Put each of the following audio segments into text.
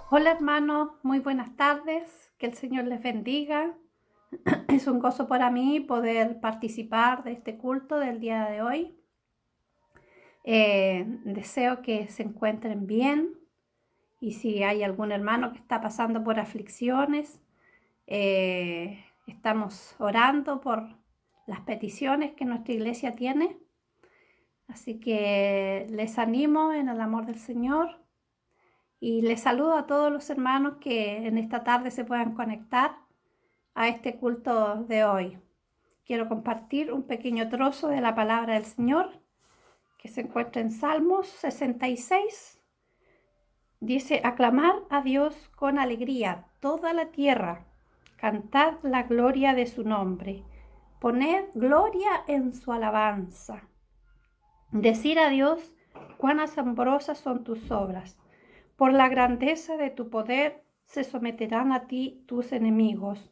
Hola hermanos, muy buenas tardes, que el Señor les bendiga. Es un gozo para mí poder participar de este culto del día de hoy. Deseo que se encuentren bien y si hay algún hermano que está pasando por aflicciones, estamos orando por las peticiones que nuestra iglesia tiene. Así que les animo en el amor del Señor. Y les saludo a todos los hermanos que en esta tarde se puedan conectar a este culto de hoy. Quiero compartir un pequeño trozo de la palabra del Señor que se encuentra en Salmos 66. Dice: aclamad a Dios con alegría toda la tierra, cantad la gloria de su nombre, poned gloria en su alabanza. Decir a Dios cuán asombrosas son tus obras. Por la grandeza de tu poder se someterán a ti tus enemigos.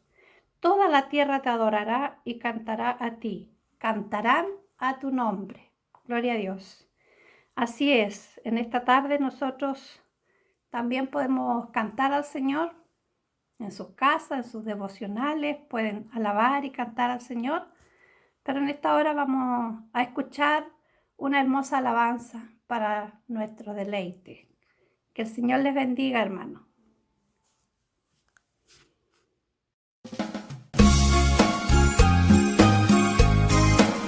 Toda la tierra te adorará y cantará a ti. Cantarán a tu nombre. Gloria a Dios. Así es, en esta tarde nosotros también podemos cantar al Señor en sus casas, en sus devocionales. Pueden alabar y cantar al Señor. Pero en esta hora vamos a escuchar una hermosa alabanza para nuestro deleite. Que el Señor les bendiga, hermano.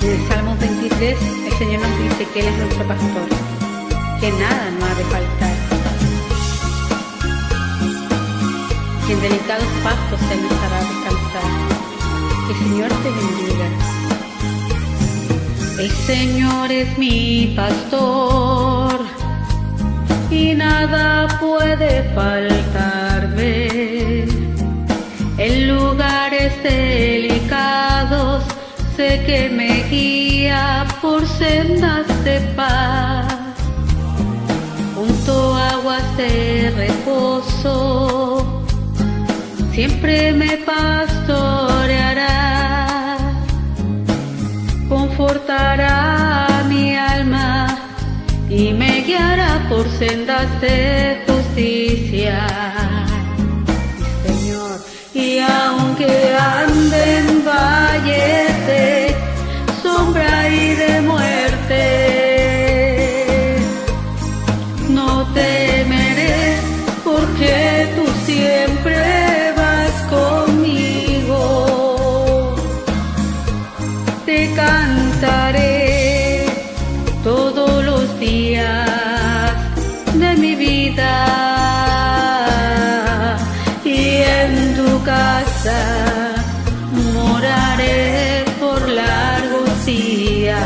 En el Salmo 23, el Señor nos dice que Él es nuestro pastor, que nada nos ha de faltar, que en delicados pastos Él nos hará descansar. Que el Señor te bendiga. El Señor es mi pastor y nada puede faltarme. En lugares delicados sé que me guía por sendas de paz. Junto a aguas de reposo siempre me pastoreará. Confortará mi alma y me guiará por sendas de justicia, Señor. Y aunque ande en valles de sombra y de muerte, no temeré, porque tú siempre vas conmigo. Te cantaré todos los días de mi vida, y en tu casa moraré por largos días.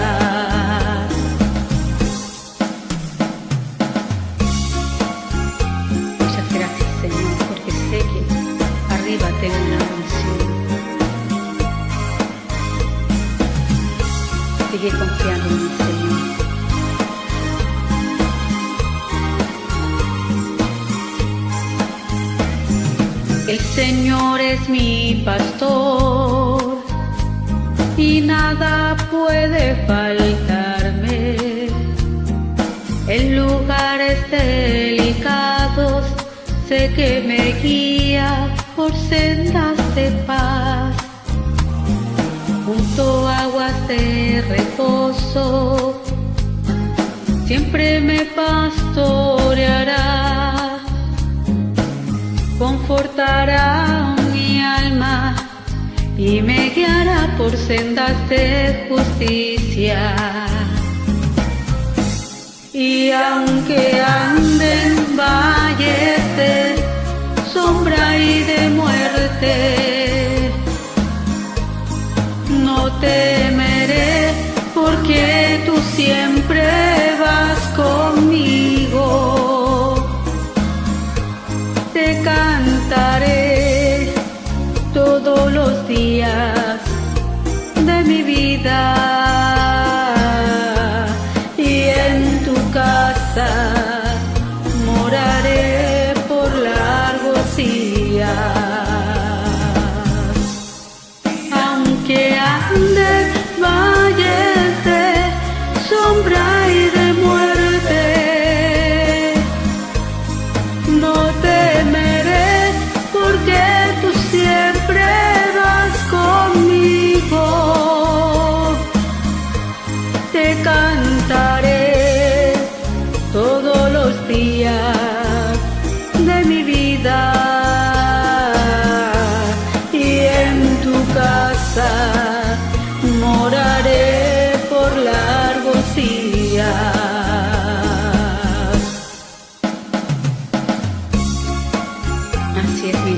Muchas gracias, Señor, porque sé que arriba tengo una bendición. Sigue confiando en mí, Señor. El Señor es mi pastor y nada puede faltarme. En lugares delicados sé que me guía por sendas de paz. Junto a aguas de reposo siempre me pastoreará. Confortará mi alma y me guiará por sendas de justicia. Y aunque ande en valles de sombra y de muerte, no temeré, porque tú siempre vas conmigo. Te cantaré todos los días de mi vida, y en tu casa moraré por largos días.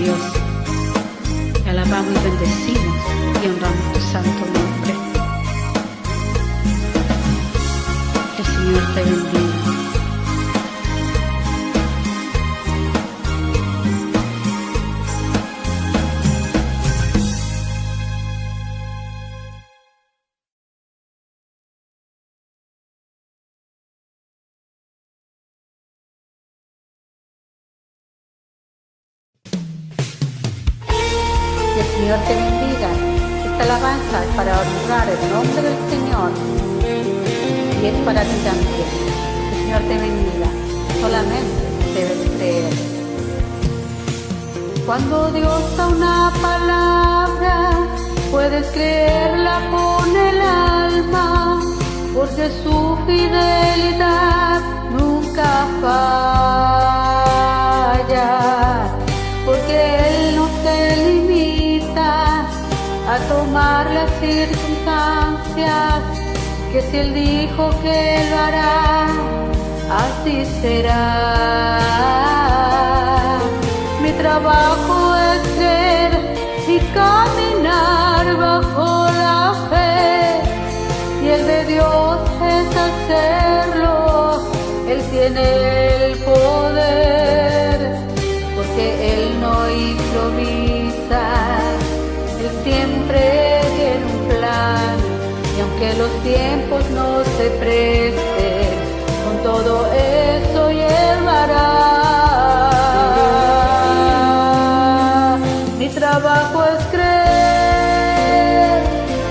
Dios. Te alabamos y bendecimos y honramos tu santo nombre. Que el Señor te bendiga. Que el Señor te bendiga. Esta alabanza es para honrar el nombre del Señor y es para ti también. Que el Señor te bendiga. Solamente debes creer. Cuando Dios da una palabra, puedes creerla con el alma, porque su fidelidad nunca falla. Porque Él no se limita a tomar las circunstancias, que si Él dijo que lo hará, así será. Mi trabajo es ser y caminar bajo la fe, y el de Dios es hacerlo. Él tiene el poder, porque Él no improvisa, Él siempre tiene un plan, y aunque los tiempos no se presten, con todo eso Él lo hará. Mi trabajo es creer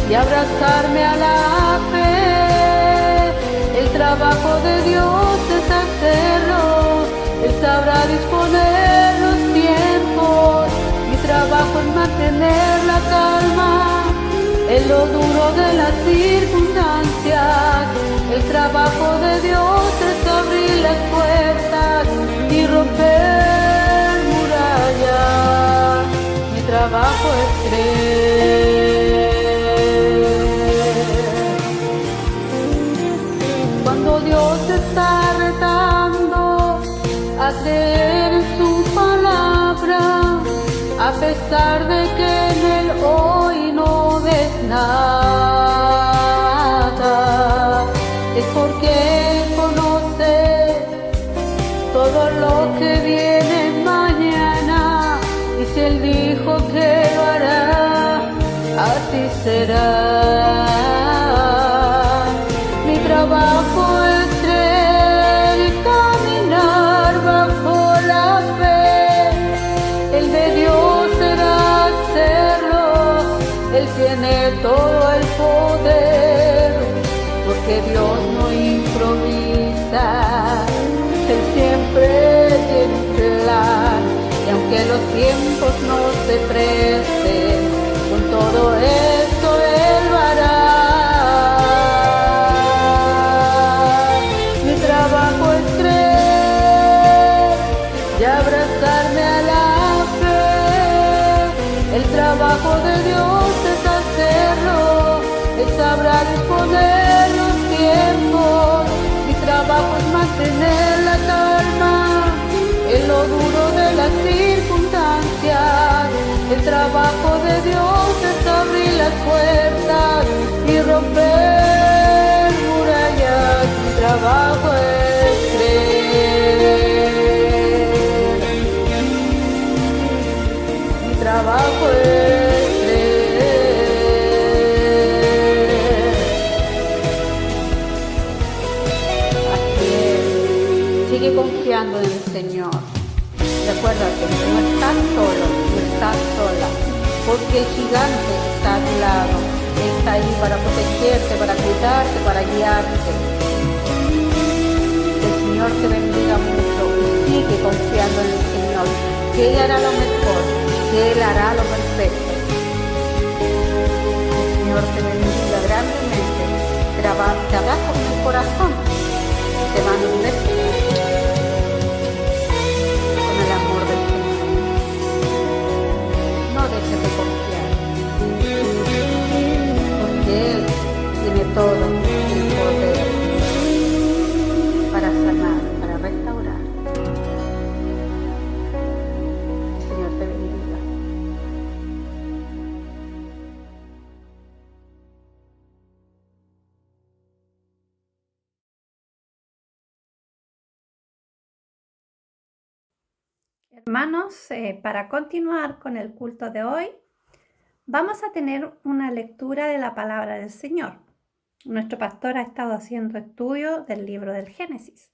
y abrazarme a la fe. El trabajo de Dios es hacerlo, Él sabrá disponer los tiempos. Mi trabajo es mantener la calma en lo duro de las circunstancias. El trabajo de Dios es abrir las puertas y romper murallas. Mi trabajo es creer. Cuando Dios está retando a creer en su palabra, a pesar de que en Él hoy no ves nada, es porque Él conoce todo lo que viene mañana, y si Él dijo que lo hará, así será. Mi trabajo es creer y caminar bajo la fe. El de Dios será hacerlo, Él tiene todo el poder, porque Dios no improvisa, Él siempre tiene un plan, y aunque los tiempos no se presten, con todo esto Él lo hará. Mi trabajo es creer y abrazarme a la fe. El trabajo de Dios es hacerlo, Él sabrá disponer los tiempos. Mi trabajo es mantener la calma en lo duro de las circunstancias. El trabajo de Dios es abrir las puertas y romper murallas. Mi trabajo es creer. Mi trabajo es creer. Así es. Sigue confiando en el Señor. Recuérdate que no estás solo, no estás sola, porque el gigante está a tu lado. Él está ahí para protegerte, para cuidarte, para guiarte. Que el Señor te bendiga mucho y sigue confiando en el Señor, que Él hará lo mejor, que Él hará lo perfecto. Que el Señor te bendiga grandemente, te abrazo con el corazón, te mando un beso. El amor del Señor. No dejes de confiar, porque Él tiene todo el poder para sanar, para restaurar. El Señor te bendiga. Hermanos, para continuar con el culto de hoy, vamos a tener una lectura de la palabra del Señor. Nuestro pastor ha estado haciendo estudio del libro del Génesis.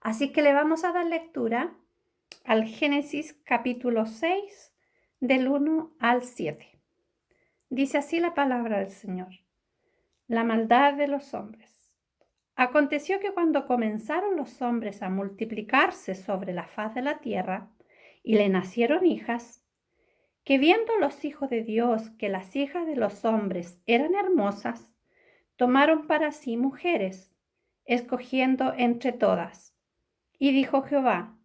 Así que le vamos a dar lectura al Génesis capítulo 6, del 1 al 7. Dice así la palabra del Señor. La maldad de los hombres. Aconteció que cuando comenzaron los hombres a multiplicarse sobre la faz de la tierra, y le nacieron hijas, que viendo los hijos de Dios que las hijas de los hombres eran hermosas, tomaron para sí mujeres, escogiendo entre todas. Y dijo Jehová,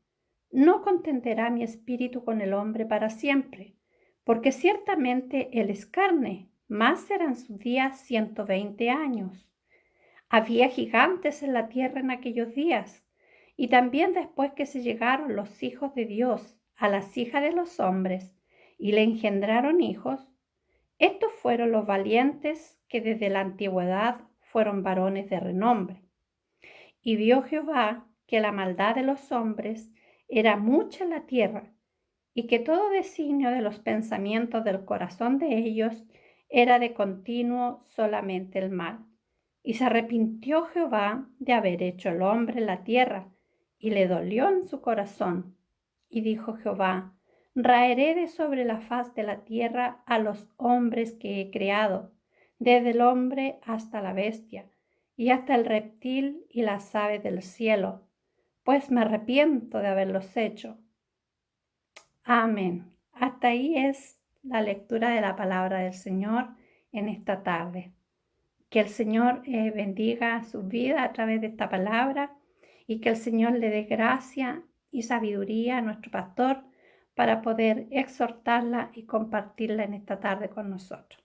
no contenderá mi espíritu con el hombre para siempre, porque ciertamente él es carne, más serán sus días 120 años. Había gigantes en la tierra en aquellos días, y también después que se llegaron los hijos de Dios a las hijas de los hombres, y le engendraron hijos, estos fueron los valientes que desde la antigüedad fueron varones de renombre. Y vio Jehová que la maldad de los hombres era mucha en la tierra, y que todo designio de los pensamientos del corazón de ellos era de continuo solamente el mal. Y se arrepintió Jehová de haber hecho el hombre en la tierra, y le dolió en su corazón. Y dijo Jehová, raeré de sobre la faz de la tierra a los hombres que he creado, desde el hombre hasta la bestia, y hasta el reptil y las aves del cielo, pues me arrepiento de haberlos hecho. Amén. Hasta ahí es la lectura de la palabra del Señor en esta tarde. Que el Señor bendiga su vida a través de esta palabra y que el Señor le dé gracia y sabiduría a nuestro pastor para poder exhortarla y compartirla en esta tarde con nosotros.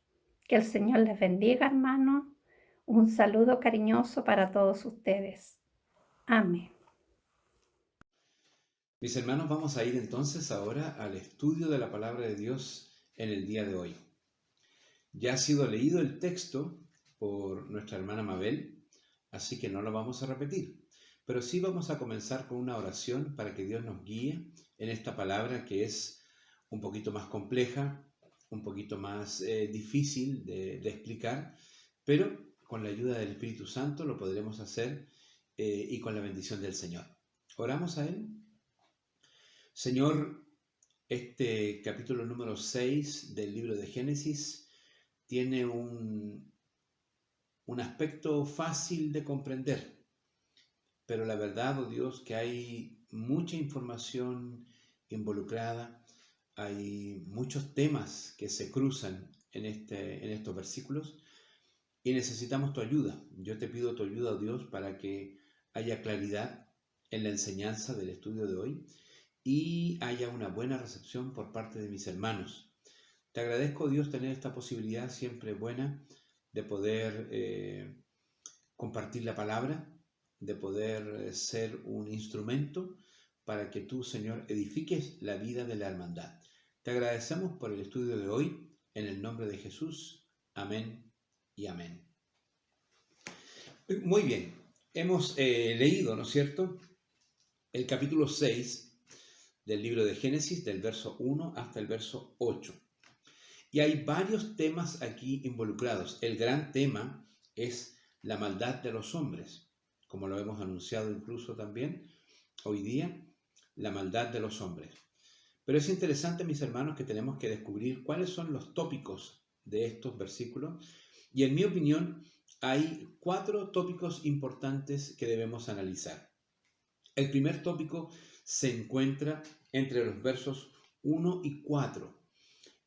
Que el Señor les bendiga, hermanos. Un saludo cariñoso para todos ustedes. Amén. Mis hermanos, vamos a ir entonces ahora al estudio de la palabra de Dios en el día de hoy. Ya ha sido leído el texto por nuestra hermana Mabel, así que no lo vamos a repetir, pero sí vamos a comenzar con una oración para que Dios nos guíe en esta palabra que es un poquito más compleja, un poquito más difícil de explicar, pero con la ayuda del Espíritu Santo lo podremos hacer y con la bendición del Señor. ¿Oramos a Él? Señor, este capítulo número 6 del libro de Génesis tiene un aspecto fácil de comprender, pero la verdad, oh Dios, que hay mucha información involucrada, hay muchos temas que se cruzan en estos versículos y necesitamos tu ayuda. Yo te pido tu ayuda, oh Dios, para que haya claridad en la enseñanza del estudio de hoy y haya una buena recepción por parte de mis hermanos. Te agradezco, Dios, tener esta posibilidad siempre buena de poder compartir la palabra, de poder ser un instrumento para que tú, Señor, edifiques la vida de la hermandad. Te agradecemos por el estudio de hoy, en el nombre de Jesús. Amén y amén. Muy bien, hemos leído, ¿no es cierto?, el capítulo 6 del libro de Génesis, del verso 1 hasta el verso 8. Y hay varios temas aquí involucrados. El gran tema es la maldad de los hombres, como lo hemos anunciado incluso también hoy día, la maldad de los hombres. Pero es interesante, mis hermanos, que tenemos que descubrir cuáles son los tópicos de estos versículos. Y en mi opinión, hay 4 tópicos importantes que debemos analizar. El primer tópico se encuentra entre los versos 1 y 4.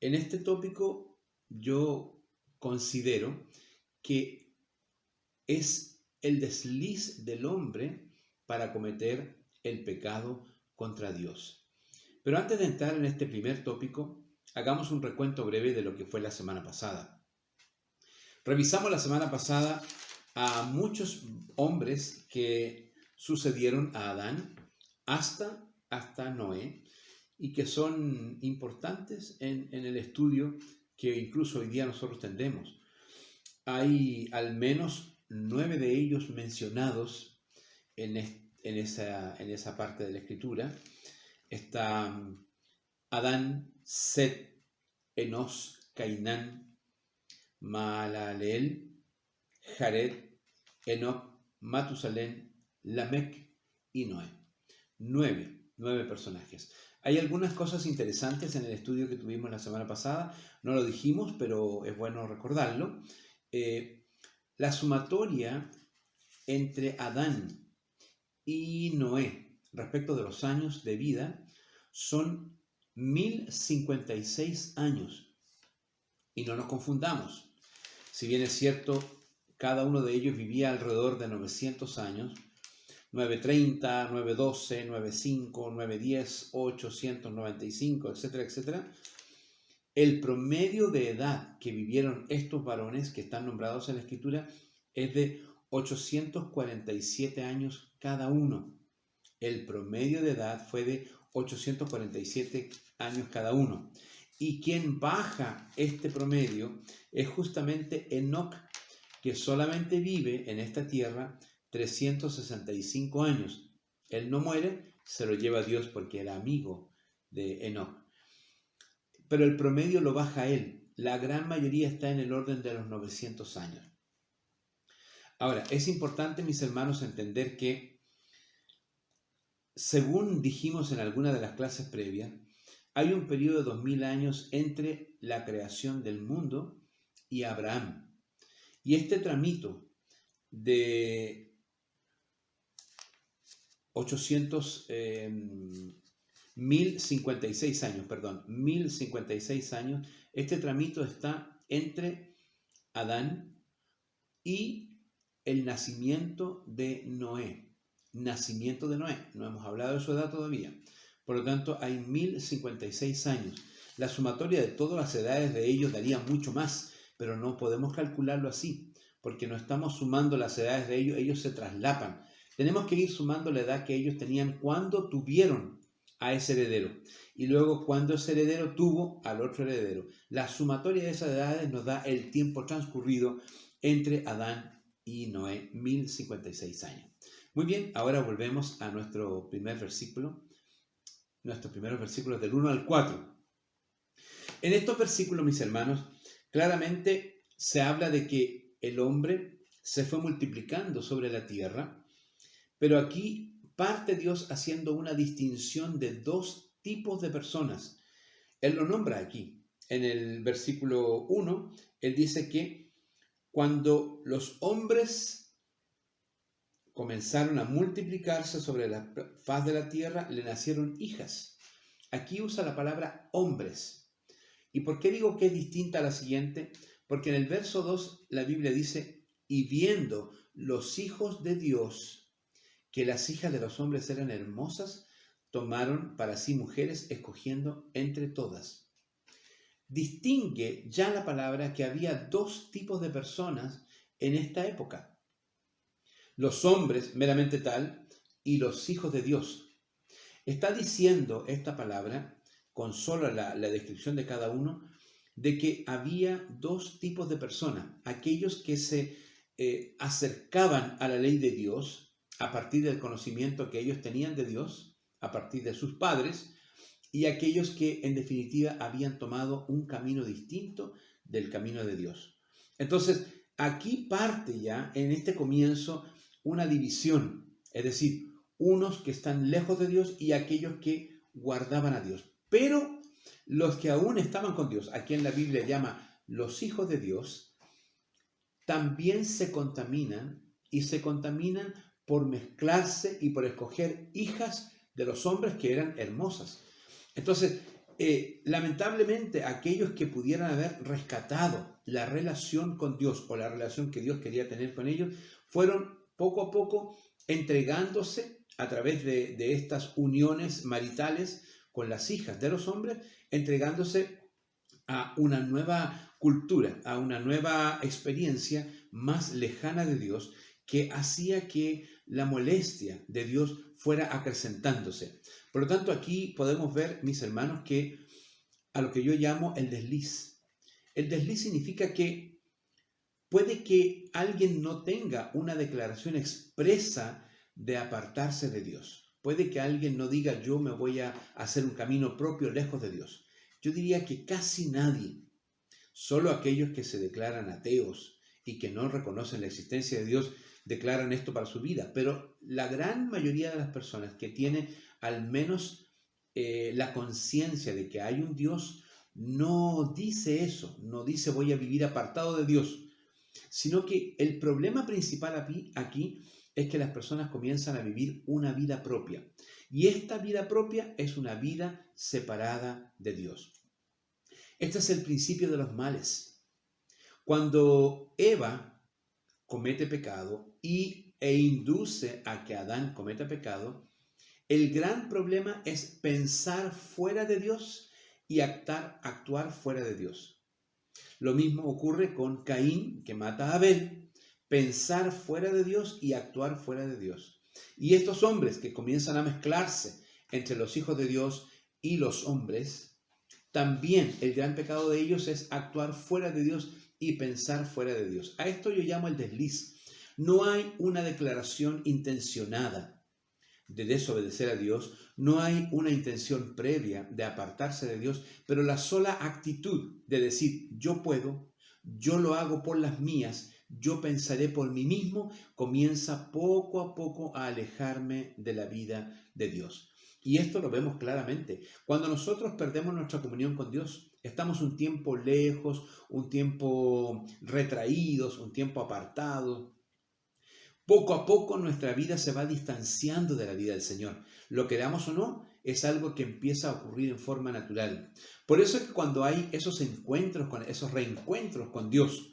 En este tópico yo considero que es el desliz del hombre para cometer el pecado contra Dios. Pero antes de entrar en este primer tópico, hagamos un recuento breve de lo que fue la semana pasada. Revisamos la semana pasada a muchos hombres que sucedieron a Adán hasta Noé y que son importantes en el estudio que incluso hoy día nosotros tendremos. Hay al menos 9 de ellos mencionados en esa parte de la Escritura. Está Adán, Set, Enos, Cainán, Maalaleel, Jared, Enoc, Matusalén, Lamec y Noé. Nueve personajes. Hay algunas cosas interesantes en el estudio que tuvimos la semana pasada. No lo dijimos, pero es bueno recordarlo. La sumatoria entre Adán y Noé respecto de los años de vida son 1056 años. Y no nos confundamos. Si bien es cierto, cada uno de ellos vivía alrededor de 900 años, 930, 912, 95, 910, 895, etcétera, etcétera. El promedio de edad que vivieron estos varones que están nombrados en la Escritura es de 847 años cada uno. El promedio de edad fue de 847 años cada uno. Y quien baja este promedio es justamente Enoc, que solamente vive en esta tierra 365 años. Él no muere, se lo lleva a Dios porque era amigo de Enoc. Pero el promedio lo baja él. La gran mayoría está en el orden de los 900 años. Ahora, es importante, mis hermanos, entender que, según dijimos en alguna de las clases previas, hay un periodo de 2000 años entre la creación del mundo y Abraham. Y este tramito de 1056 años, este tramito está entre Adán y el nacimiento de Noé. Nacimiento de Noé, no hemos hablado de su edad todavía. Por lo tanto, hay 1056 años. La sumatoria de todas las edades de ellos daría mucho más, pero no podemos calcularlo así, porque no estamos sumando las edades de ellos, ellos se traslapan. Tenemos que ir sumando la edad que ellos tenían cuando tuvieron a ese heredero, y luego cuando ese heredero tuvo al otro heredero. La sumatoria de esas edades nos da el tiempo transcurrido entre Adán y Noé, 1056 años. Muy bien, ahora volvemos a nuestro primer versículo, nuestros primeros versículos del 1 al 4. En estos versículos, mis hermanos, claramente se habla de que el hombre se fue multiplicando sobre la tierra, pero aquí parte Dios haciendo una distinción de dos tipos de personas. Él lo nombra aquí. En el versículo 1, él dice que cuando los hombres comenzaron a multiplicarse sobre la faz de la tierra, le nacieron hijas. Aquí usa la palabra hombres. ¿Y por qué digo que es distinta a la siguiente? Porque en el verso 2 la Biblia dice, y viendo los hijos de Dios que las hijas de los hombres eran hermosas, tomaron para sí mujeres, escogiendo entre todas. Distingue ya la palabra que había dos tipos de personas en esta época. Los hombres, meramente tal, y los hijos de Dios. Está diciendo esta palabra, con solo la descripción de cada uno, de que había dos tipos de personas. Aquellos que se acercaban a la ley de Dios a partir del conocimiento que ellos tenían de Dios, a partir de sus padres, y aquellos que en definitiva habían tomado un camino distinto del camino de Dios. Entonces, aquí parte ya en este comienzo una división, es decir, unos que están lejos de Dios y aquellos que guardaban a Dios. Pero los que aún estaban con Dios, a quien la Biblia llama los hijos de Dios, también se contaminan, y se contaminan por mezclarse y por escoger hijas de los hombres que eran hermosas. Entonces, lamentablemente, aquellos que pudieran haber rescatado la relación con Dios o la relación que Dios quería tener con ellos, fueron poco a poco entregándose a través de estas uniones maritales con las hijas de los hombres, entregándose a una nueva cultura, a una nueva experiencia más lejana de Dios, que hacía que la molestia de Dios fuera acrecentándose. Por lo tanto, aquí podemos ver, mis hermanos, que a lo que yo llamo el desliz. El desliz significa que puede que alguien no tenga una declaración expresa de apartarse de Dios. Puede que alguien no diga, yo me voy a hacer un camino propio lejos de Dios. Yo diría que casi nadie, solo aquellos que se declaran ateos y que no reconocen la existencia de Dios, declaran esto para su vida. Pero la gran mayoría de las personas que tienen al menos la conciencia de que hay un Dios, no dice eso, no dice voy a vivir apartado de Dios, sino que el problema principal aquí es que las personas comienzan a vivir una vida propia. Y esta vida propia es una vida separada de Dios. Este es el principio de los males. Cuando Eva comete pecado e induce a que Adán cometa pecado, el gran problema es pensar fuera de Dios y actuar fuera de Dios. Lo mismo ocurre con Caín, que mata a Abel, pensar fuera de Dios y actuar fuera de Dios. Y estos hombres que comienzan a mezclarse entre los hijos de Dios y los hombres, también el gran pecado de ellos es actuar fuera de Dios y pensar fuera de Dios. A esto yo llamo el desliz. No hay una declaración intencionada de desobedecer a Dios, no hay una intención previa de apartarse de Dios, pero la sola actitud de decir yo puedo, yo lo hago por las mías, yo pensaré por mí mismo, comienza poco a poco a alejarme de la vida de Dios. Y esto lo vemos claramente. Cuando nosotros perdemos nuestra comunión con Dios, estamos un tiempo lejos, un tiempo retraídos, un tiempo apartados. Poco a poco nuestra vida se va distanciando de la vida del Señor. Lo queramos o no, es algo que empieza a ocurrir en forma natural. Por eso es que cuando hay esos reencuentros con Dios,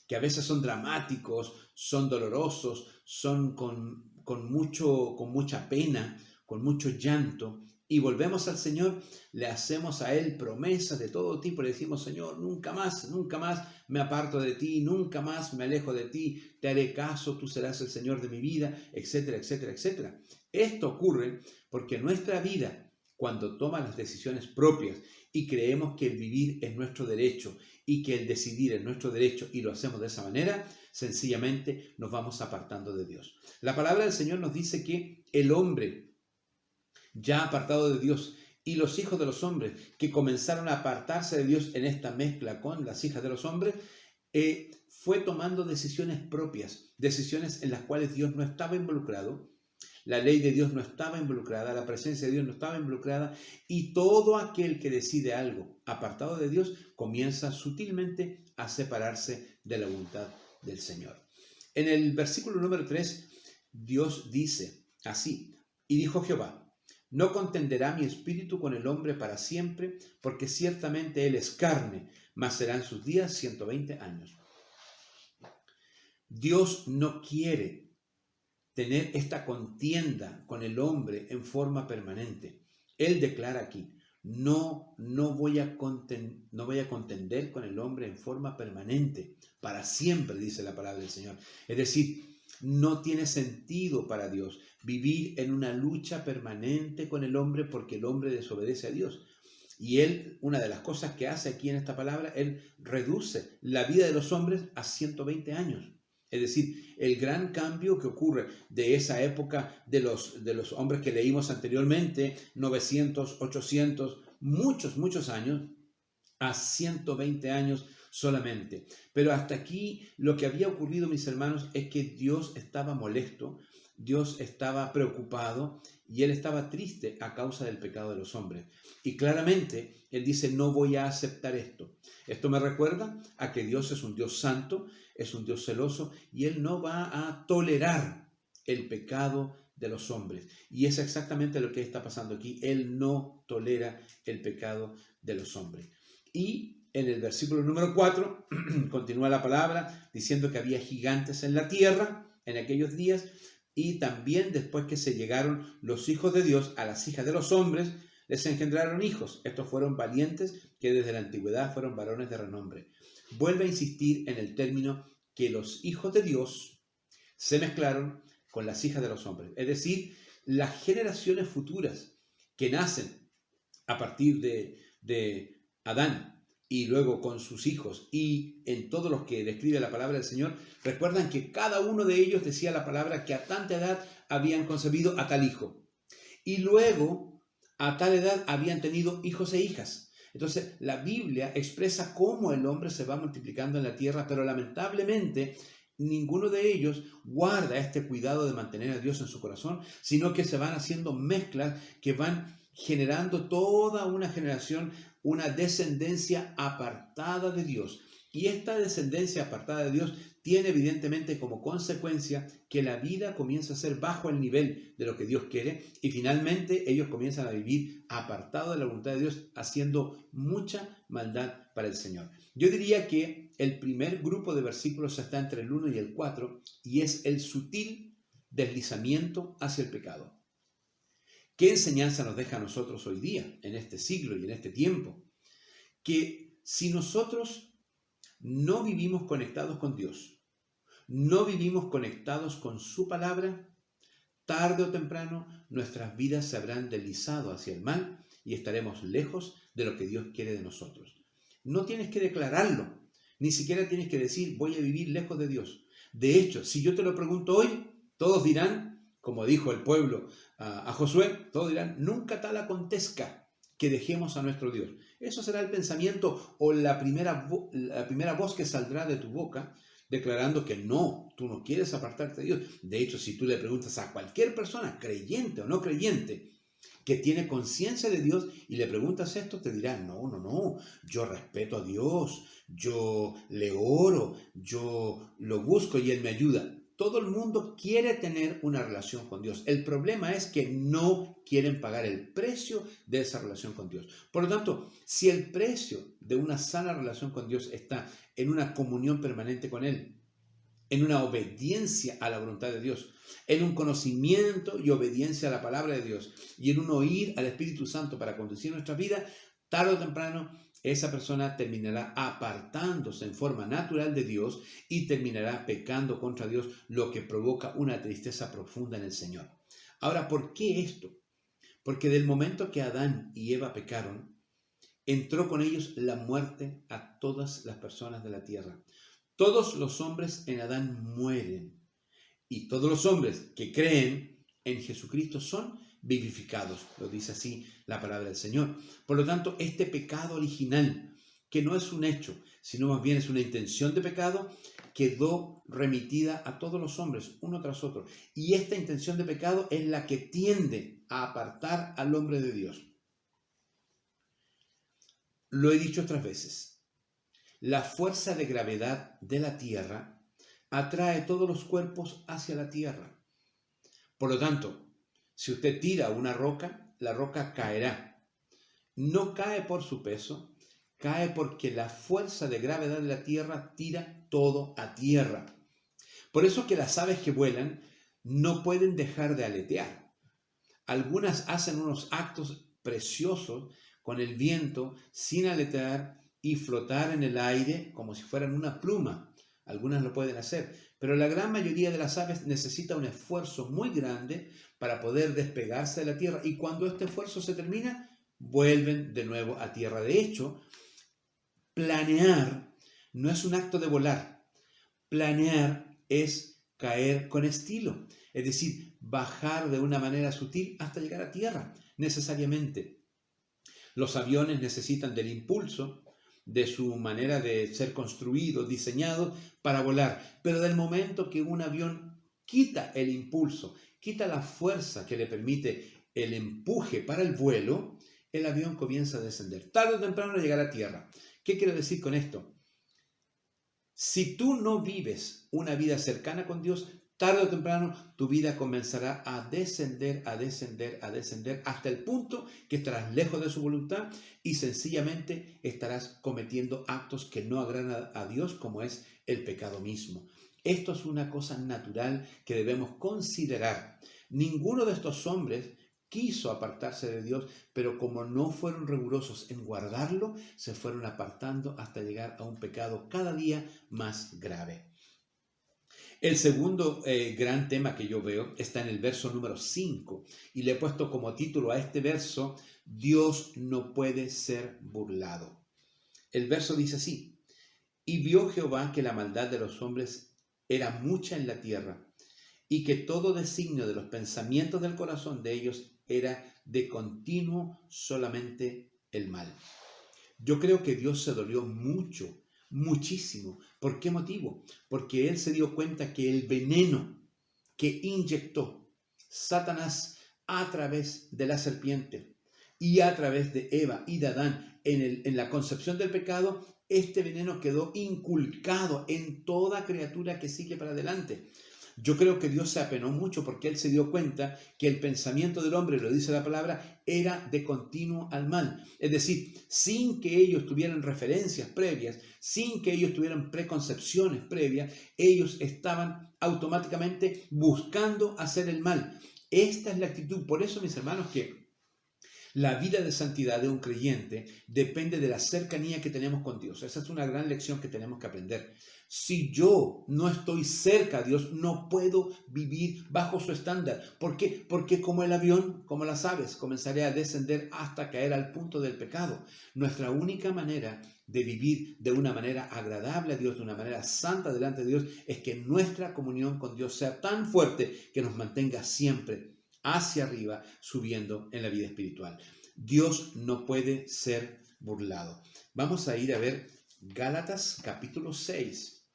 que a veces son dramáticos, son dolorosos, son con mucha pena, con mucho llanto, y volvemos al Señor, le hacemos a Él promesas de todo tipo, le decimos, Señor, nunca más me aparto de ti, nunca más me alejo de ti, te haré caso, tú serás el Señor de mi vida, etcétera, etcétera, etcétera. Esto ocurre porque nuestra vida, cuando toma las decisiones propias y creemos que el vivir es nuestro derecho y que el decidir es nuestro derecho y lo hacemos de esa manera, sencillamente nos vamos apartando de Dios. La palabra del Señor nos dice que el hombre ya apartado de Dios y los hijos de los hombres que comenzaron a apartarse de Dios en esta mezcla con las hijas de los hombres, fue tomando decisiones propias, decisiones en las cuales Dios no estaba involucrado, la ley de Dios no estaba involucrada, la presencia de Dios no estaba involucrada, y todo aquel que decide algo apartado de Dios comienza sutilmente a separarse de la voluntad del Señor. En el versículo número 3, Dios dice así, y dijo Jehová, no contenderá mi espíritu con el hombre para siempre, porque ciertamente él es carne, mas serán sus días 120 años. Dios no quiere tener esta contienda con el hombre en forma permanente. Él declara aquí, no voy a contender con el hombre en forma permanente, para siempre, dice la palabra del Señor. Es decir, no tiene sentido para Dios vivir en una lucha permanente con el hombre porque el hombre desobedece a Dios. Y Él, una de las cosas que hace aquí en esta palabra, Él reduce la vida de los hombres a 120 años. Es decir, el gran cambio que ocurre de esa época de los hombres que leímos anteriormente, 900, 800, muchos años, a 120 años solamente. Pero hasta aquí lo que había ocurrido, mis hermanos, es que Dios estaba molesto, Dios estaba preocupado y Él estaba triste a causa del pecado de los hombres. Y claramente Él dice, no voy a aceptar esto. Esto me recuerda a que Dios es un Dios santo, es un Dios celoso y Él no va a tolerar el pecado de los hombres. Y es exactamente lo que está pasando aquí. Él no tolera el pecado de los hombres. Y en el versículo número 4 continúa la palabra diciendo que había gigantes en la tierra en aquellos días, y también después que se llegaron los hijos de Dios a las hijas de los hombres, les engendraron hijos. Estos fueron valientes que desde la antigüedad fueron varones de renombre. Vuelve a insistir en el término que los hijos de Dios se mezclaron con las hijas de los hombres. Es decir, las generaciones futuras que nacen a partir de Adán y luego con sus hijos y en todos los que describe la palabra del Señor, recuerdan que cada uno de ellos decía la palabra que a tanta edad habían concebido a tal hijo. y luego a tal edad habían tenido hijos e hijas. Entonces la Biblia expresa cómo el hombre se va multiplicando en la tierra, pero lamentablemente ninguno de ellos guarda este cuidado de mantener a Dios en su corazón, sino que se van haciendo mezclas que van generando toda una generación, una descendencia apartada de Dios. Y esta descendencia apartada de Dios tiene evidentemente como consecuencia que la vida comienza a ser bajo el nivel de lo que Dios quiere y finalmente ellos comienzan a vivir apartados de la voluntad de Dios, haciendo mucha maldad para el Señor. Yo diría que el primer grupo de versículos está entre el 1 y el 4 y es el sutil deslizamiento hacia el pecado. ¿Qué enseñanza nos deja a nosotros hoy día, en este siglo y en este tiempo? Que si nosotros no vivimos conectados con Dios, no vivimos conectados con su palabra, tarde o temprano nuestras vidas se habrán deslizado hacia el mal y estaremos lejos de lo que Dios quiere de nosotros. No tienes que declararlo, ni siquiera tienes que decir voy a vivir lejos de Dios. De hecho, si yo te lo pregunto hoy, todos dirán, como dijo el pueblo a Josué, todos dirán, nunca tal acontezca que dejemos a nuestro Dios. Eso será el pensamiento o la primera voz que saldrá de tu boca declarando que no, tú no quieres apartarte de Dios. De hecho, si tú le preguntas a cualquier persona, creyente o no creyente, que tiene conciencia de Dios y le preguntas esto, te dirá, no, yo respeto a Dios, yo le oro, yo lo busco y Él me ayuda. Todo el mundo quiere tener una relación con Dios. El problema es que no quieren pagar el precio de esa relación con Dios. Por lo tanto, si el precio de una sana relación con Dios está en una comunión permanente con Él, en una obediencia a la voluntad de Dios, en un conocimiento y obediencia a la palabra de Dios y en un oír al Espíritu Santo para conducir nuestra vida, tarde o temprano esa persona terminará apartándose en forma natural de Dios y terminará pecando contra Dios, lo que provoca una tristeza profunda en el Señor. Ahora, ¿por qué esto? Porque del momento que Adán y Eva pecaron, entró con ellos la muerte a todas las personas de la tierra. Todos los hombres en Adán mueren y todos los hombres que creen en Jesucristo son vivificados, lo dice así la palabra del Señor. Por lo tanto, este pecado original, que no es un hecho, sino más bien es una intención de pecado, quedó remitida a todos los hombres, uno tras otro. Y esta intención de pecado es la que tiende a apartar al hombre de Dios. Lo he dicho otras veces, la fuerza de gravedad de la tierra atrae todos los cuerpos hacia la tierra. Por lo tanto, si usted tira una roca, la roca caerá. No cae por su peso, cae porque la fuerza de gravedad de la tierra tira todo a tierra. Por eso que las aves que vuelan no pueden dejar de aletear. Algunas hacen unos actos preciosos con el viento sin aletear y flotar en el aire como si fueran una pluma. Algunas lo pueden hacer, pero la gran mayoría de las aves necesita un esfuerzo muy grande para poder despegarse de la tierra y cuando este esfuerzo se termina, vuelven de nuevo a tierra. De hecho, planear no es un acto de volar. Planear es caer con estilo, es decir, bajar de una manera sutil hasta llegar a tierra, necesariamente. Los aviones necesitan del impulso, de su manera de ser construido, diseñado para volar. Pero del momento que un avión quita el impulso, quita la fuerza que le permite el empuje para el vuelo, el avión comienza a descender. Tarde o temprano llegará a tierra. ¿Qué quiero decir con esto? Si tú no vives una vida cercana con Dios, tarde o temprano tu vida comenzará a descender, hasta el punto que estarás lejos de su voluntad y sencillamente estarás cometiendo actos que no agradan a Dios, como es el pecado mismo. Esto es una cosa natural que debemos considerar. Ninguno de estos hombres quiso apartarse de Dios, pero como no fueron rigurosos en guardarlo, se fueron apartando hasta llegar a un pecado cada día más grave. El segundo gran tema que yo veo está en el verso número 5 y le he puesto como título a este verso, Dios no puede ser burlado. El verso dice así, y vio Jehová que la maldad de los hombres era mucha en la tierra y que todo designio de los pensamientos del corazón de ellos era de continuo solamente el mal. Yo creo que Dios se dolió mucho, muchísimo. ¿Por qué motivo? Porque Él se dio cuenta que el veneno que inyectó Satanás a través de la serpiente y a través de Eva y de Adán en la concepción del pecado, este veneno quedó inculcado en toda criatura que sigue para adelante. Yo creo que Dios se apenó mucho porque Él se dio cuenta que el pensamiento del hombre, lo dice la palabra, era de continuo al mal. Es decir, sin que ellos tuvieran referencias previas, sin que ellos tuvieran preconcepciones previas, ellos estaban automáticamente buscando hacer el mal. Esta es la actitud. Por eso, mis hermanos, que la vida de santidad de un creyente depende de la cercanía que tenemos con Dios. Esa es una gran lección que tenemos que aprender. Si yo no estoy cerca a Dios, no puedo vivir bajo su estándar. ¿Por qué? Porque como el avión, como las aves, comenzaré a descender hasta caer al punto del pecado. Nuestra única manera de vivir de una manera agradable a Dios, de una manera santa delante de Dios, es que nuestra comunión con Dios sea tan fuerte que nos mantenga siempre hacia arriba, subiendo en la vida espiritual. Dios no puede ser burlado. Vamos a ir a ver Gálatas capítulo 6,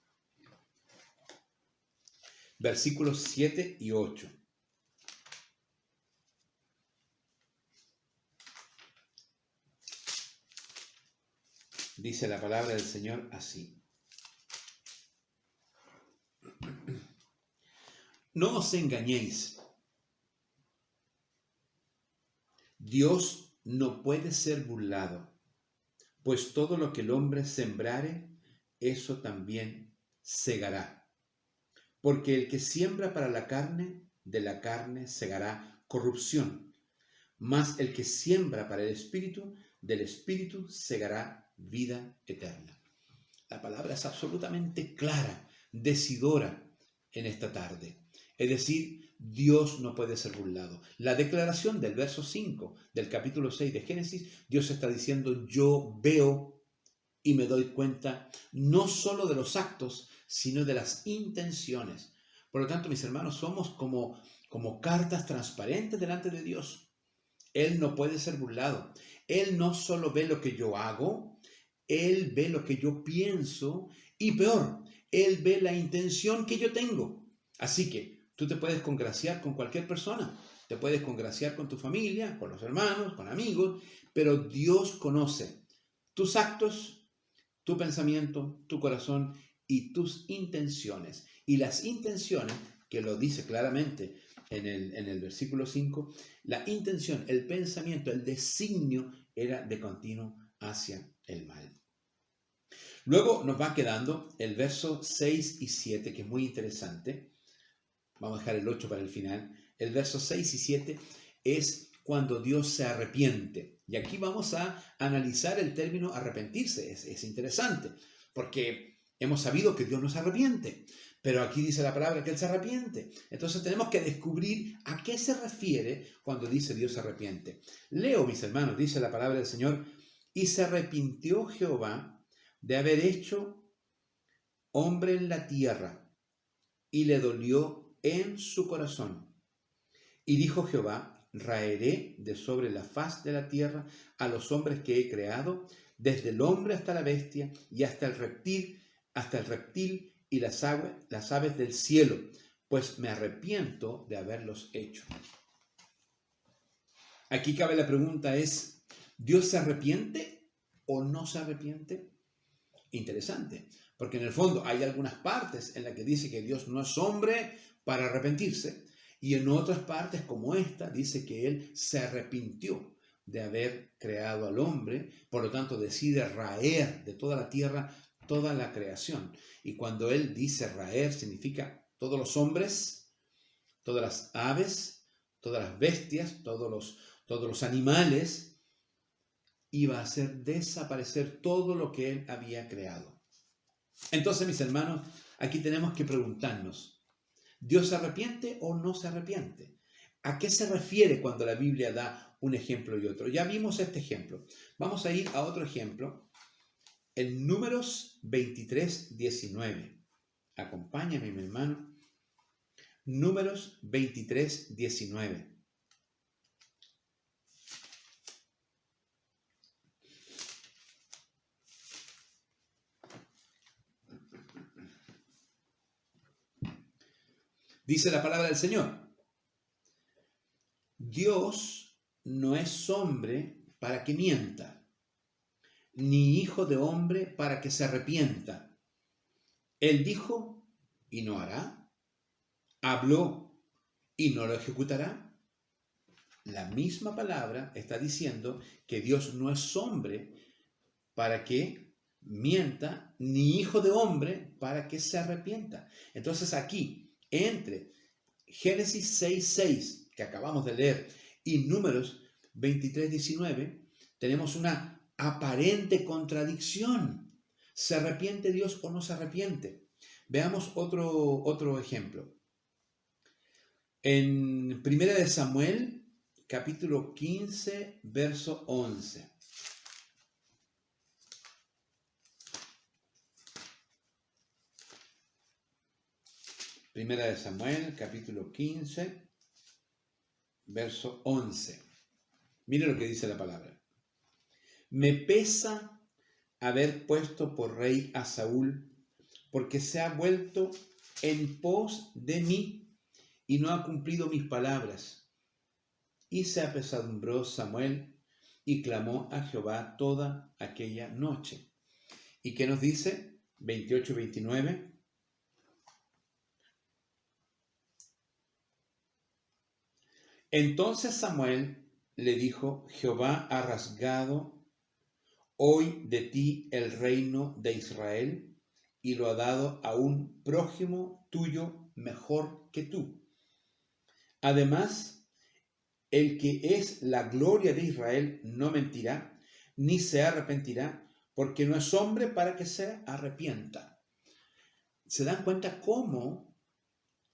versículos 7 y 8. Dice la palabra del Señor así: no os engañéis. Dios no puede ser burlado, pues todo lo que el hombre sembrare, eso también segará. Porque el que siembra para la carne, de la carne segará corrupción, mas el que siembra para el Espíritu, del Espíritu segará vida eterna. La palabra es absolutamente clara, decidora en esta tarde. Es decir, Dios no puede ser burlado. La declaración del verso 5 del capítulo 6 de Génesis, Dios está diciendo: yo veo y me doy cuenta no solo de los actos, sino de las intenciones. Por lo tanto, mis hermanos, somos como cartas transparentes delante de Dios. Él no puede ser burlado. Él no solo ve lo que yo hago, Él ve lo que yo pienso y peor, Él ve la intención que yo tengo. Así que tú te puedes congraciar con cualquier persona, te puedes congraciar con tu familia, con los hermanos, con amigos, pero Dios conoce tus actos, tu pensamiento, tu corazón y tus intenciones. Y las intenciones, que lo dice claramente en el versículo 5, la intención, el pensamiento, el designio era de continuo hacia el mal. Luego nos va quedando el verso 6 y 7, que es muy interesante. Vamos a dejar el 8 para el final. El verso 6 y 7 es cuando Dios se arrepiente. Y aquí vamos a analizar el término arrepentirse. Es interesante, porque hemos sabido que Dios no se arrepiente, pero aquí dice la palabra que Él se arrepiente. Entonces tenemos que descubrir a qué se refiere cuando dice Dios se arrepiente. Leo, mis hermanos, dice la palabra del Señor: y se arrepintió Jehová de haber hecho hombre en la tierra, y le dolió en su corazón. Y dijo Jehová: raeré de sobre la faz de la tierra a los hombres que he creado, desde el hombre hasta la bestia y hasta el reptil y las aves del cielo, pues me arrepiento de haberlos hecho. Aquí cabe la pregunta: ¿es Dios se arrepiente o no se arrepiente? Interesante, porque en el fondo hay algunas partes en las que dice que Dios no es hombre para arrepentirse, y en otras partes como esta dice que Él se arrepintió de haber creado al hombre, por lo tanto decide raer de toda la tierra toda la creación. Y cuando Él dice raer, significa todos los hombres, todas las aves, todas las bestias, todos los animales. Iba a hacer desaparecer todo lo que Él había creado. Entonces, mis hermanos, aquí tenemos que preguntarnos: ¿Dios se arrepiente o no se arrepiente? ¿A qué se refiere cuando la Biblia da un ejemplo y otro? Ya vimos este ejemplo. Vamos a ir a otro ejemplo. En Números 23, 19. Acompáñame, mi hermano. Números 23, 19. Dice la palabra del Señor: Dios no es hombre para que mienta, ni hijo de hombre para que se arrepienta. Él dijo y no hará, habló y no lo ejecutará. La misma palabra está diciendo que Dios no es hombre para que mienta, ni hijo de hombre para que se arrepienta. Entonces aquí, entre Génesis 6:6, que acabamos de leer, y Números 23:19, tenemos una aparente contradicción. ¿Se arrepiente Dios o no se arrepiente? Veamos otro ejemplo. En 1 de Samuel, capítulo 15, verso 11. Primera de Samuel, capítulo 15, verso 11. Mire lo que dice la palabra. Me pesa haber puesto por rey a Saúl, porque se ha vuelto en pos de mí y no ha cumplido mis palabras. Y se apesadumbró Samuel y clamó a Jehová toda aquella noche. ¿Y qué nos dice? 28-29. Entonces Samuel le dijo: Jehová ha rasgado hoy de ti el reino de Israel y lo ha dado a un prójimo tuyo mejor que tú. Además, el que es la gloria de Israel no mentirá, ni se arrepentirá, porque no es hombre para que se arrepienta. ¿Se dan cuenta cómo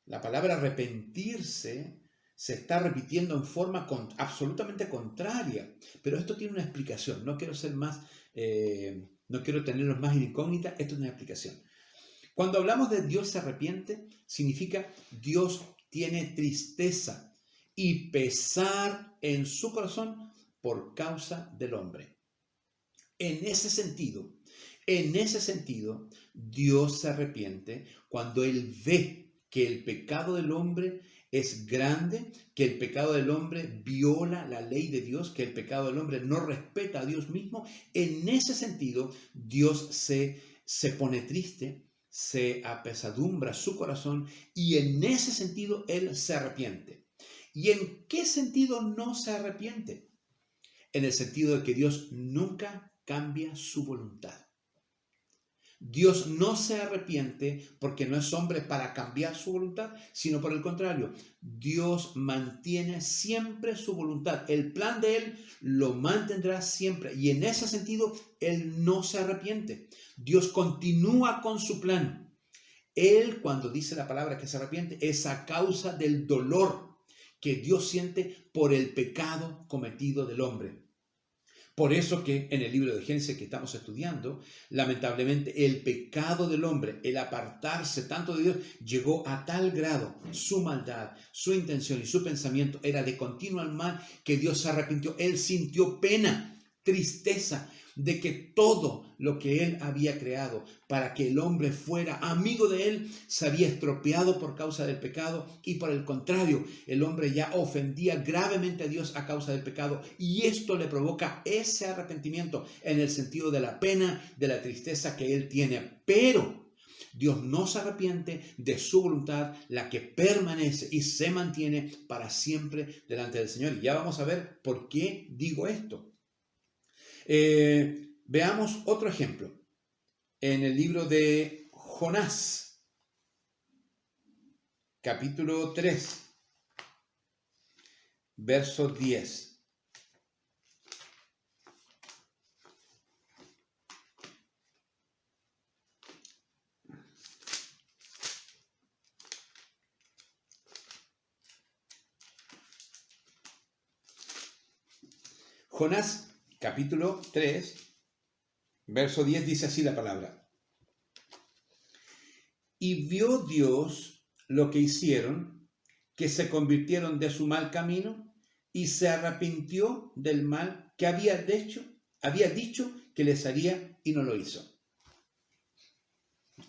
la palabra arrepentirse se está repitiendo en forma absolutamente contraria? Pero esto tiene una explicación. No quiero tenerlos más en incógnita. Esto tiene una explicación. Cuando hablamos de Dios se arrepiente, significa Dios tiene tristeza y pesar en su corazón por causa del hombre. En ese sentido, Dios se arrepiente cuando Él ve que el pecado del hombre es grande, que el pecado del hombre viola la ley de Dios, que el pecado del hombre no respeta a Dios mismo. En ese sentido, Dios se pone triste, se apesadumbra su corazón y en ese sentido Él se arrepiente. ¿Y en qué sentido no se arrepiente? En el sentido de que Dios nunca cambia su voluntad. Dios no se arrepiente porque no es hombre para cambiar su voluntad, sino por el contrario, Dios mantiene siempre su voluntad. El plan de Él lo mantendrá siempre y en ese sentido Él no se arrepiente. Dios continúa con su plan. Él, cuando dice la palabra que se arrepiente, es a causa del dolor que Dios siente por el pecado cometido del hombre. Por eso que en el libro de Génesis que estamos estudiando, lamentablemente el pecado del hombre, el apartarse tanto de Dios, llegó a tal grado, su maldad, su intención y su pensamiento era de continuo al mal, que Dios se arrepintió. Él sintió pena, tristeza, de que todo lo que Él había creado para que el hombre fuera amigo de Él se había estropeado por causa del pecado, y por el contrario, el hombre ya ofendía gravemente a Dios a causa del pecado, y esto le provoca ese arrepentimiento en el sentido de la pena, de la tristeza que Él tiene. Pero Dios no se arrepiente de su voluntad, la que permanece y se mantiene para siempre delante del Señor. Y ya vamos a ver por qué digo esto. Veamos otro ejemplo en el libro de Jonás, capítulo 3, verso 10. Jonás, capítulo 3, verso 10, dice así la palabra. Y vio Dios lo que hicieron, que se convirtieron de su mal camino, y se arrepintió del mal que había dicho que les haría, y no lo hizo.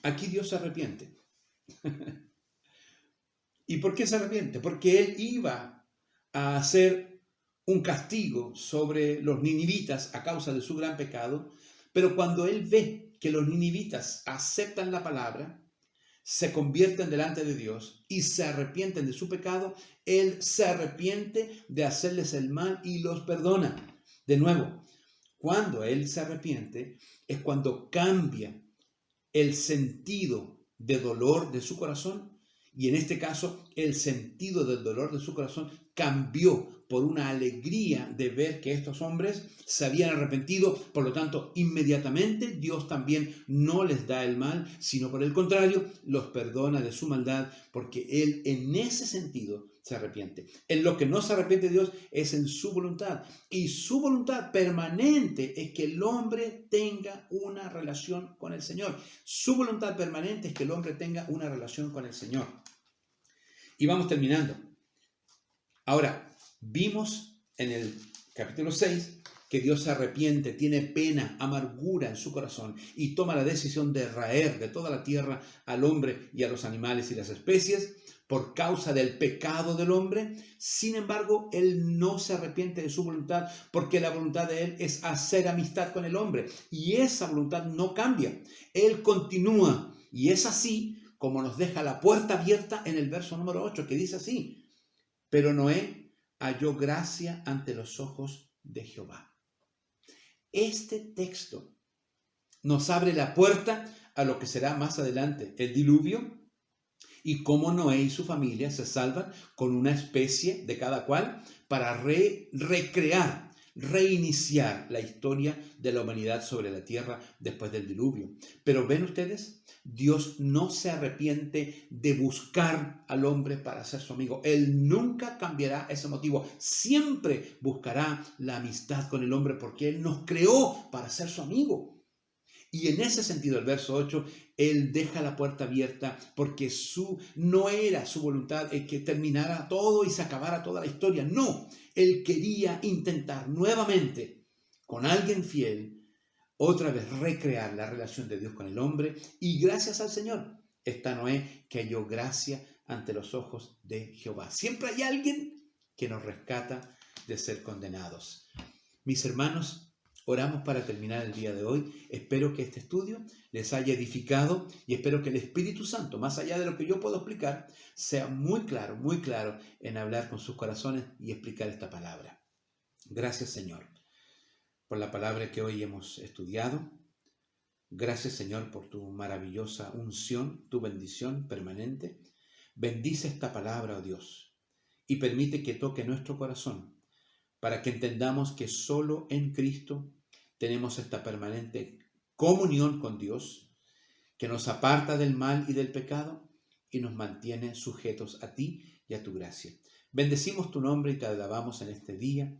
Aquí Dios se arrepiente. ¿Y por qué se arrepiente? Porque él iba a hacer un castigo sobre los ninivitas a causa de su gran pecado, pero cuando él ve que los ninivitas aceptan la palabra, se convierten delante de Dios y se arrepienten de su pecado, él se arrepiente de hacerles el mal y los perdona. De nuevo, cuando él se arrepiente es cuando cambia el sentido de dolor de su corazón, y en este caso el sentido del dolor de su corazón cambió por una alegría de ver que estos hombres se habían arrepentido. Por lo tanto, inmediatamente Dios también no les da el mal, sino por el contrario, los perdona de su maldad, porque Él en ese sentido se arrepiente. En lo que no se arrepiente Dios es en su voluntad, y su voluntad permanente es que el hombre tenga una relación con el Señor. Su voluntad permanente es que el hombre tenga una relación con el Señor. Y vamos terminando. Ahora, vimos en el capítulo 6 que Dios se arrepiente, tiene pena, amargura en su corazón y toma la decisión de raer de toda la tierra al hombre y a los animales y las especies por causa del pecado del hombre. Sin embargo, Él no se arrepiente de su voluntad, porque la voluntad de Él es hacer amistad con el hombre, y esa voluntad no cambia. Él continúa, y es así como nos deja la puerta abierta en el verso número 8, que dice así: pero Noé halló gracia ante los ojos de Jehová. Este texto nos abre la puerta a lo que será más adelante el diluvio, y cómo Noé y su familia se salvan con una especie de cada cual para recrear, reiniciar la historia de la humanidad sobre la tierra después del diluvio. Pero ven ustedes, Dios no se arrepiente de buscar al hombre para ser su amigo. Él nunca cambiará ese motivo. Siempre buscará la amistad con el hombre, porque Él nos creó para ser su amigo. Y en ese sentido, el verso 8, Él deja la puerta abierta, porque no era su voluntad que terminara todo y se acabara toda la historia. No, Él quería intentar nuevamente con alguien fiel, otra vez recrear la relación de Dios con el hombre. Y gracias al Señor está Noé, que halló gracia ante los ojos de Jehová. Siempre hay alguien que nos rescata de ser condenados. Mis hermanos, oramos para terminar el día de hoy. Espero que este estudio les haya edificado, y espero que el Espíritu Santo, más allá de lo que yo puedo explicar, sea muy claro en hablar con sus corazones y explicar esta palabra. Gracias, Señor, por la palabra que hoy hemos estudiado. Gracias, Señor, por tu maravillosa unción, tu bendición permanente. Bendice esta palabra, oh Dios, y permite que toque nuestro corazón, para que entendamos que solo en Cristo tenemos esta permanente comunión con Dios, que nos aparta del mal y del pecado y nos mantiene sujetos a ti y a tu gracia. Bendecimos tu nombre y te alabamos en este día,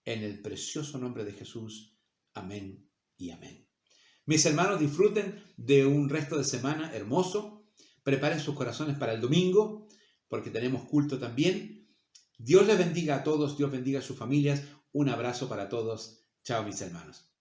en el precioso nombre de Jesús. Amén y amén. Mis hermanos, disfruten de un resto de semana hermoso. Preparen sus corazones para el domingo, porque tenemos culto también. Dios les bendiga a todos, Dios bendiga a sus familias. Un abrazo para todos. Chao, mis hermanos.